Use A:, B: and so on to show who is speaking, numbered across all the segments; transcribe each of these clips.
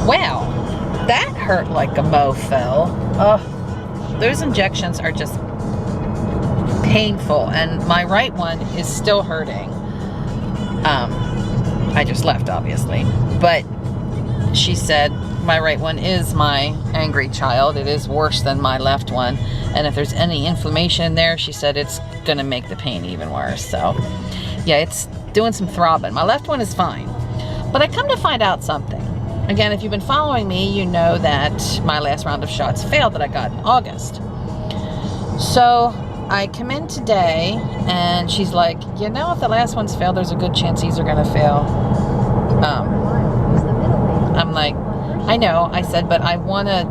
A: Wow, that hurt like a mofo. Oh, those injections are just painful, and my right one is still hurting. I just left, obviously, but she said my right one is my angry child. It is worse than my left one, and if there's any inflammation in there, she said it's gonna make the pain even worse. So yeah, it's doing some throbbing. My left one is fine, but I come to find out something. Again, if you've been following me, you know that my last round of shots failed that I got in August. So I come in today and she's like, you know, if the last one's failed, there's a good chance these are gonna fail. I'm like, I know. I said, but I wanna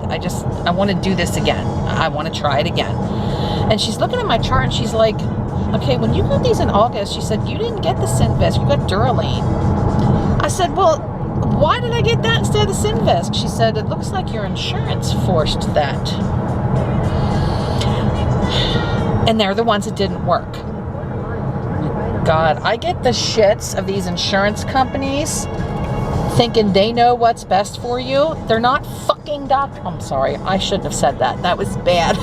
A: do this again. I wanna try it again. And she's looking at my chart and she's like, okay, when you got these in August, she said, you didn't get the Synvisc, you got Duralane. I said, well, why did I get that instead of the Synvisc? She said, it looks like your insurance forced that. And they're the ones that didn't work. God, I get the shits of these insurance companies thinking they know what's best for you. They're not fucking doctors. I'm sorry, I shouldn't have said that. That was bad.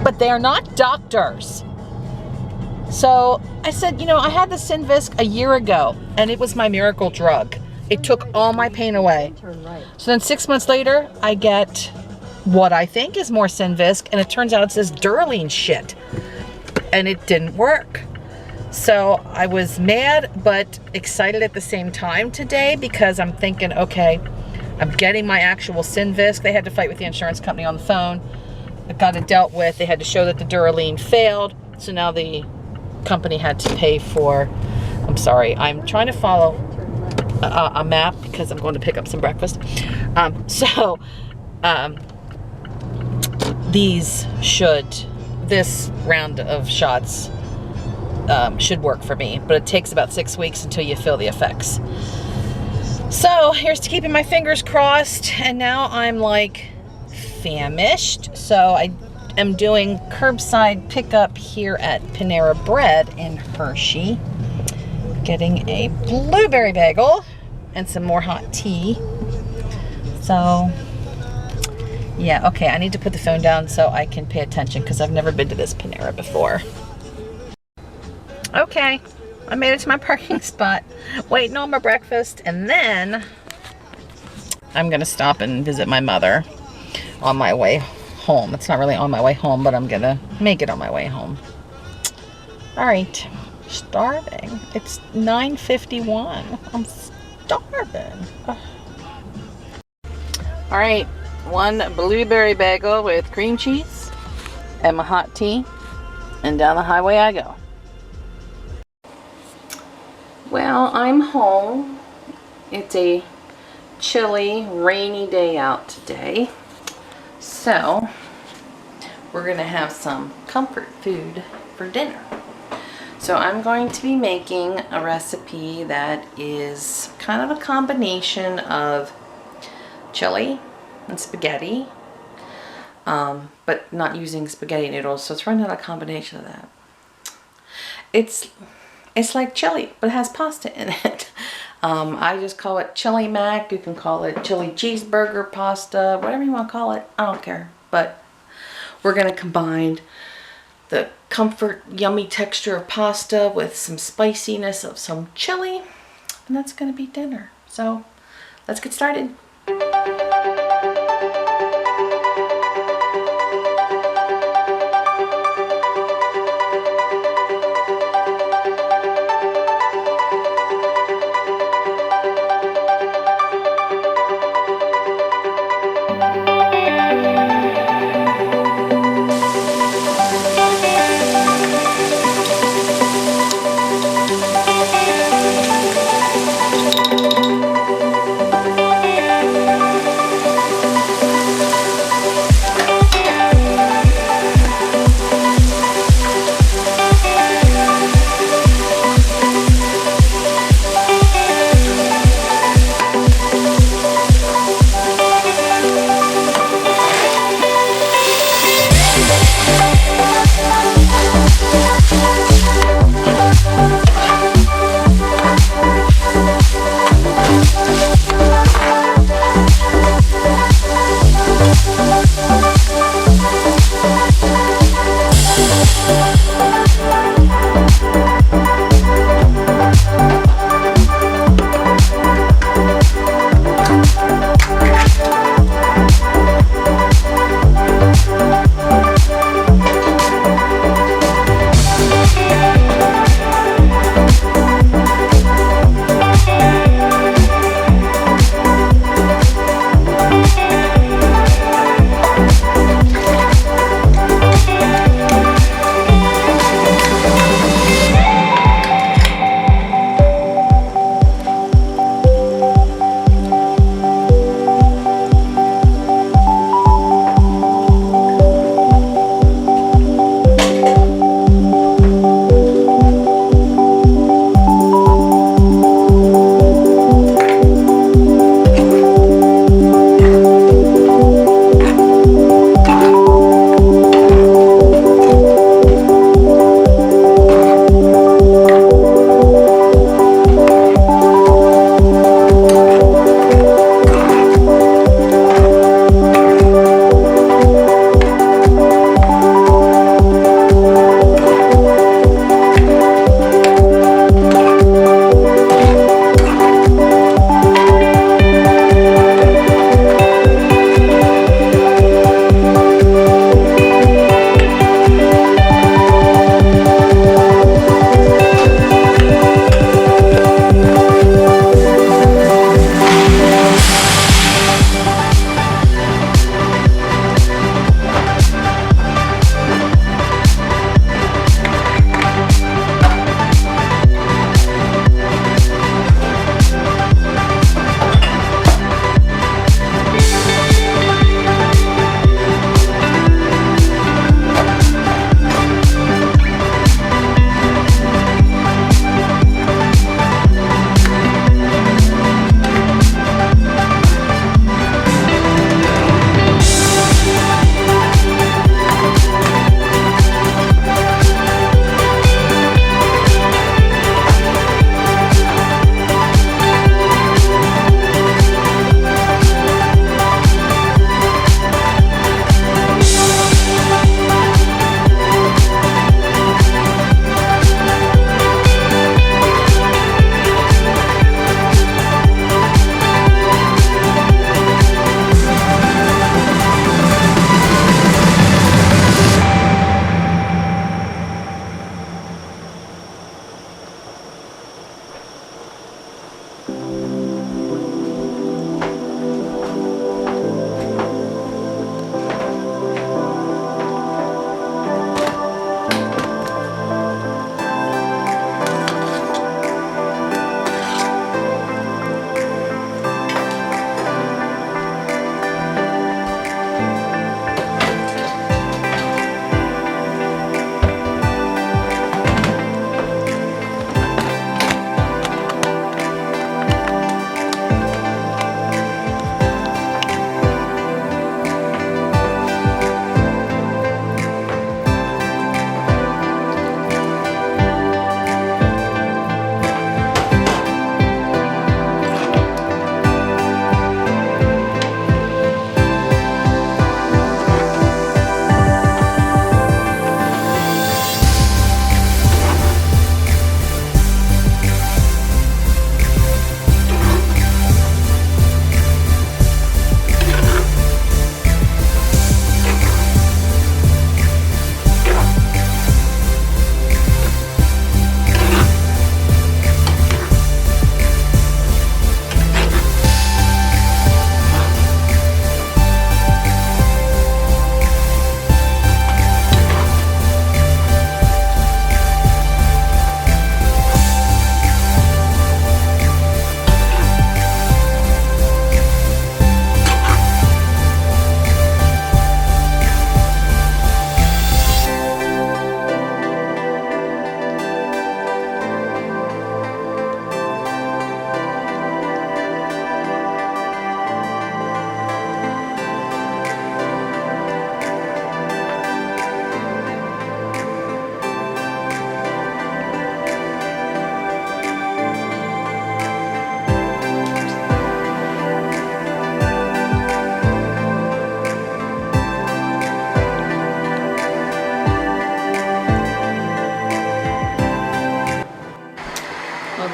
A: But they are not doctors. So I said, you know, I had the Synvisc a year ago, and it was my miracle drug. It took all my pain away. So then 6 months later, I get what I think is more Synvisc, and it turns out it's this Duralane shit. And it didn't work. So I was mad but excited at the same time today, because I'm thinking, okay, I'm getting my actual Synvisc. They had to fight with the insurance company on the phone. I got it dealt with. They had to show that the Duralane failed. So now the company had to pay for, I'm sorry, I'm trying to follow a map because I'm going to pick up some breakfast. This round of shots should work for me, but it takes about 6 weeks until you feel the effects. So here's to keeping my fingers crossed, and now I'm like famished. So I am doing curbside pickup here at Panera Bread in Hershey, getting a blueberry bagel and some more hot tea. So yeah, okay, I need to put the phone down so I can pay attention, because I've never been to this Panera before. Okay, I made it to my parking spot, waiting on my breakfast, and then I'm gonna stop and visit my mother on my way home. It's not really on my way home, but I'm gonna make it on my way home. All right, starving. It's 9:51. I'm starving. Ugh. All right, one blueberry bagel with cream cheese and my hot tea, and down the highway I go. Well, I'm home. It's a chilly, rainy day out today. So we're gonna have some comfort food for dinner. So I'm going to be making a recipe that is kind of a combination of chili and spaghetti, but not using spaghetti noodles, so it's running out a combination of that. It's like chili, but it has pasta in it. I just call it chili mac. You can call it chili cheeseburger pasta, whatever you want to call it. I don't care. But we're going to combine the comfort, yummy texture of pasta with some spiciness of some chili, and that's going to be dinner. So let's get started.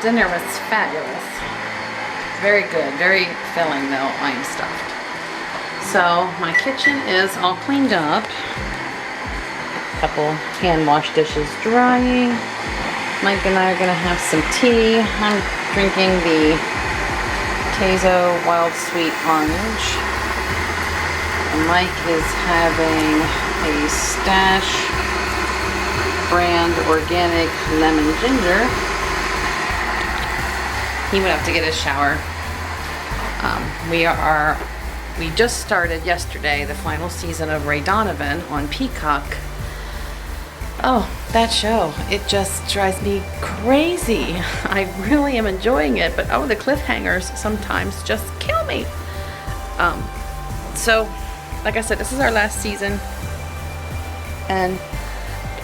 A: dinner was fabulous. Very good, very filling though. I am stuffed. So my kitchen is all cleaned up. A couple hand wash dishes drying. Mike and I are gonna have some tea. I'm drinking the Tazo Wild Sweet Orange. And Mike is having a Stash brand organic lemon ginger. He went up to get his shower. We just started yesterday the final season of Ray Donovan on Peacock. Oh, that show, it just drives me crazy. I really am enjoying it, but oh, the cliffhangers sometimes just kill me. So, like I said, this is our last season, and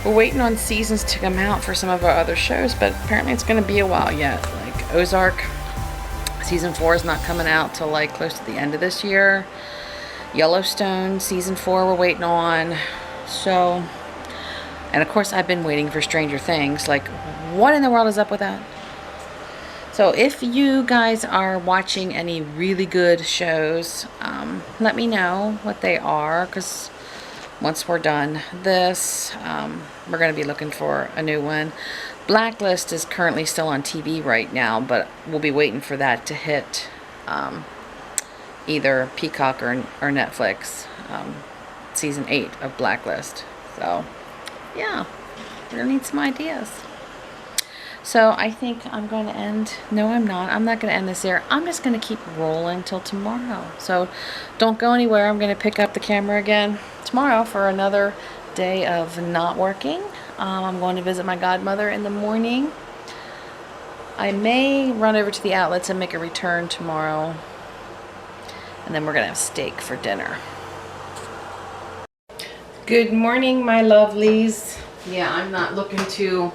A: we're waiting on seasons to come out for some of our other shows, but apparently it's going to be a while yet. Like Ozark, season 4 is not coming out till like close to the end of this year. Yellowstone, season 4 we're waiting on. So, and of course I've been waiting for Stranger Things. Like, what in the world is up with that? So if you guys are watching any really good shows, let me know what they are, because once we're done this, we're going to be looking for a new one. Blacklist is currently still on TV right now, but we'll be waiting for that to hit either Peacock or Netflix. Season 8 of Blacklist. So, yeah, we're going to need some ideas. So I think I'm going to end. No, I'm not. I'm not going to end this here. I'm just going to keep rolling till tomorrow. So don't go anywhere. I'm going to pick up the camera again tomorrow for another day of not working. I'm going to visit my godmother in the morning. I may run over to the outlets and make a return tomorrow. And then we're going to have steak for dinner. Good morning, my lovelies. Yeah, I'm not looking too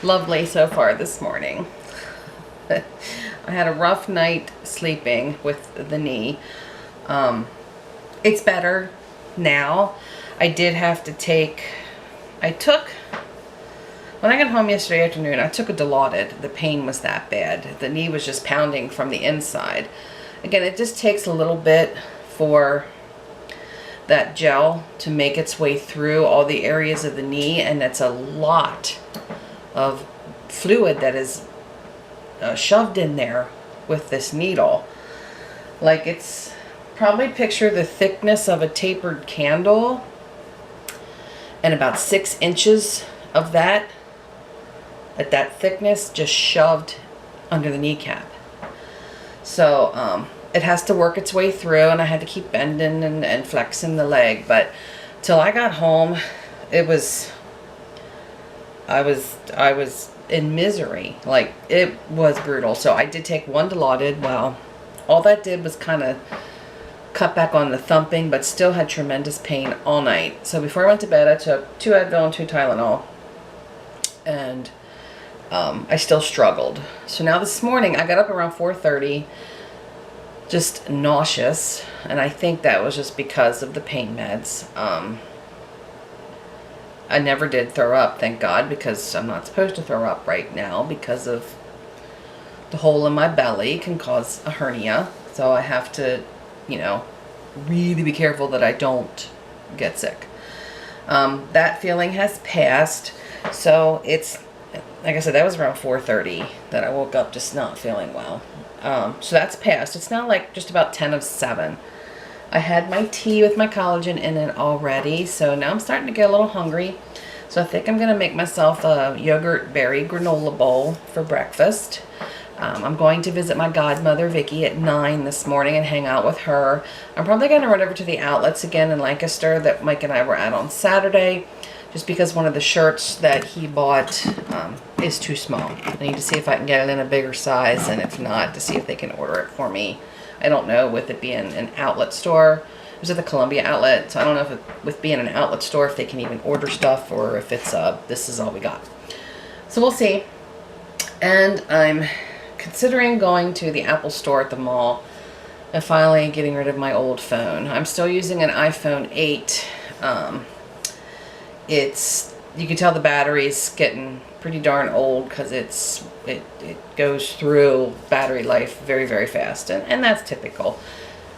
A: lovely so far this morning. I had a rough night sleeping with the knee. It's better now. I did have to take, when I got home yesterday afternoon, I took a Dilaudid. The pain was that bad. The knee was just pounding from the inside. Again, it just takes a little bit for that gel to make its way through all the areas of the knee, and it's a lot of fluid that is shoved in there with this needle. Like, it's probably, picture the thickness of a tapered candle and about 6 inches of that, at that thickness, just shoved under the kneecap. So it has to work its way through, and I had to keep bending and flexing the leg. But till I got home, it was, I was in misery. Like, it was brutal. So I did take one Dilaudid. Well, all that did was kind of cut back on the thumping, but still had tremendous pain all night. So before I went to bed, I took 2 Advil and 2 Tylenol, and I still struggled. So now this morning, I got up around 4:30, just nauseous, and I think that was just because of the pain meds. I never did throw up, thank God, because I'm not supposed to throw up right now because of the hole in my belly can cause a hernia. So I have to, you know, really be careful that I don't get sick. That feeling has passed. So it's, like I said, that was around 4:30 that I woke up just not feeling well. So that's passed. It's now like just about 10 of 7. I had my tea with my collagen in it already, so now I'm starting to get a little hungry. So I think I'm going to make myself a yogurt berry granola bowl for breakfast. I'm going to visit my godmother, Vicky, at 9 this morning and hang out with her. I'm probably going to run over to the outlets again in Lancaster that Mike and I were at on Saturday, just because one of the shirts that he bought is too small. I need to see if I can get it in a bigger size, and if not, to see if they can order it for me. I don't know, with it being an outlet store. It was at the Columbia outlet, so I don't know if it, with being an outlet store, if they can even order stuff, or if it's this is all we got. So we'll see. And I'm considering going to the Apple store at the mall and finally getting rid of my old phone. I'm still using an iPhone 8. It's you can tell the battery's getting pretty darn old because it goes through battery life very, very fast, and that's typical.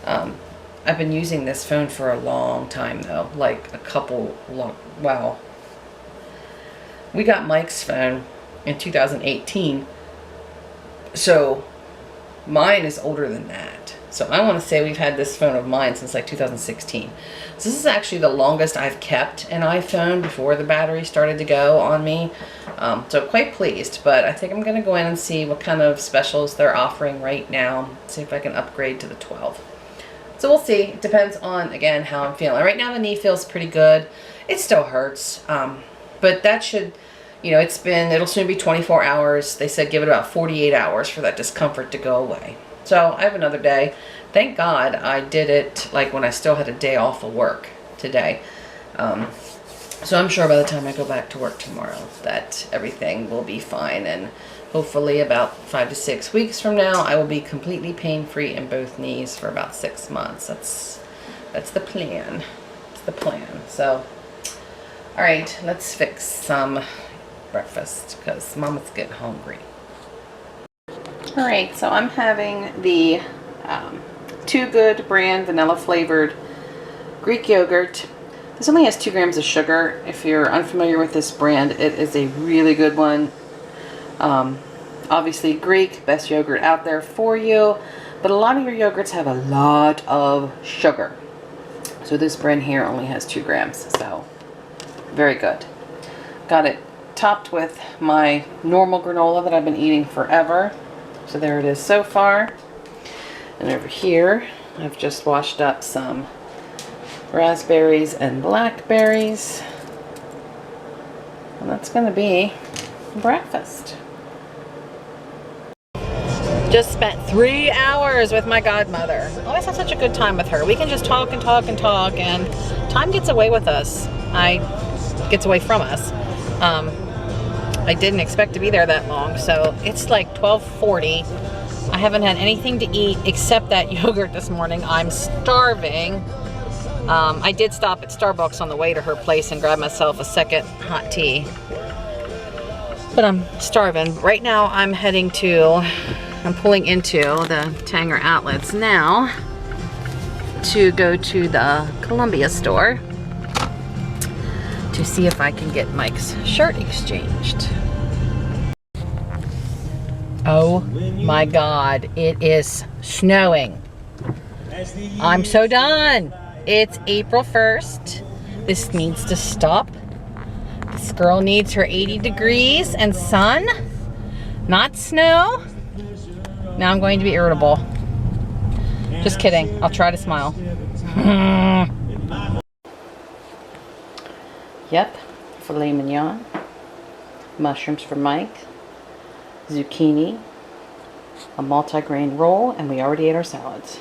A: I've been using this phone for a long time though, like a couple long, wow. We got Mike's phone in 2018, so mine is older than that. So I want to say we've had this phone of mine since like 2016. So this is actually the longest I've kept an iPhone before the battery started to go on me. So quite pleased, but I think I'm going to go in and see what kind of specials they're offering right now. See if I can upgrade to the 12. So we'll see. It depends on, again, how I'm feeling. Right now the knee feels pretty good. It still hurts, but that should, you know, it'll soon be 24 hours. They said give it about 48 hours for that discomfort to go away. So I have another day. Thank God I did it like when I still had a day off of work today. So I'm sure by the time I go back to work tomorrow that everything will be fine, and hopefully about 5 to 6 weeks from now I will be completely pain-free in both knees for about 6 months. That's the plan. It's the plan. So all right, let's fix some breakfast because Mama's getting hungry. All right, so I'm having the Too Good brand vanilla flavored Greek yogurt. This only has 2 grams of sugar. If you're unfamiliar with this brand, it is a really good one. Obviously Greek, best yogurt out there for you, but a lot of your yogurts have a lot of sugar. So this brand here only has 2 grams, so very good. Got it topped with my normal granola that I've been eating forever. So there it is so far. And over here, I've just washed up some raspberries and blackberries. And that's going to be breakfast. Just spent 3 hours with my godmother. Always have such a good time with her. We can just talk and talk and talk, and time gets away with us. Gets away from us. I didn't expect to be there that long, so it's like 12:40. I haven't had anything to eat except that yogurt this morning. I'm starving. I did stop at Starbucks on the way to her place and grab myself a second hot tea. But I'm starving. Right now I'm pulling into the Tanger Outlets now to go to the Columbia store to see if I can get Mike's shirt exchanged. Oh my God, it is snowing. I'm so done. It's April 1st. This needs to stop. This girl needs her 80 degrees and sun, not snow. Now I'm going to be irritable. Just kidding. I'll try to smile. Yep, filet mignon, mushrooms for Mike, zucchini, a multi-grain roll, and we already ate our salads.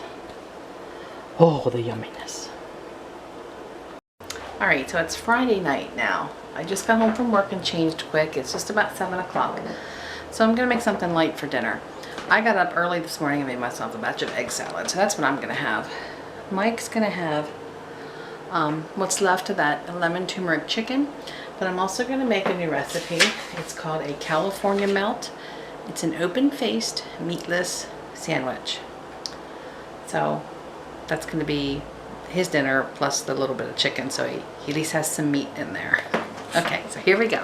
A: Oh, the yumminess. Alright, so it's Friday night now. I just got home from work and changed quick. It's just about 7 o'clock. So I'm going to make something light for dinner. I got up early this morning and made myself a batch of egg salad. So that's what I'm going to have. Mike's going to have what's left of that lemon turmeric chicken. But I'm also going to make a new recipe. It's called a California melt. It's an open-faced meatless sandwich. So that's going to be his dinner plus the little bit of chicken, so he at least has some meat in there. Okay, so here we go.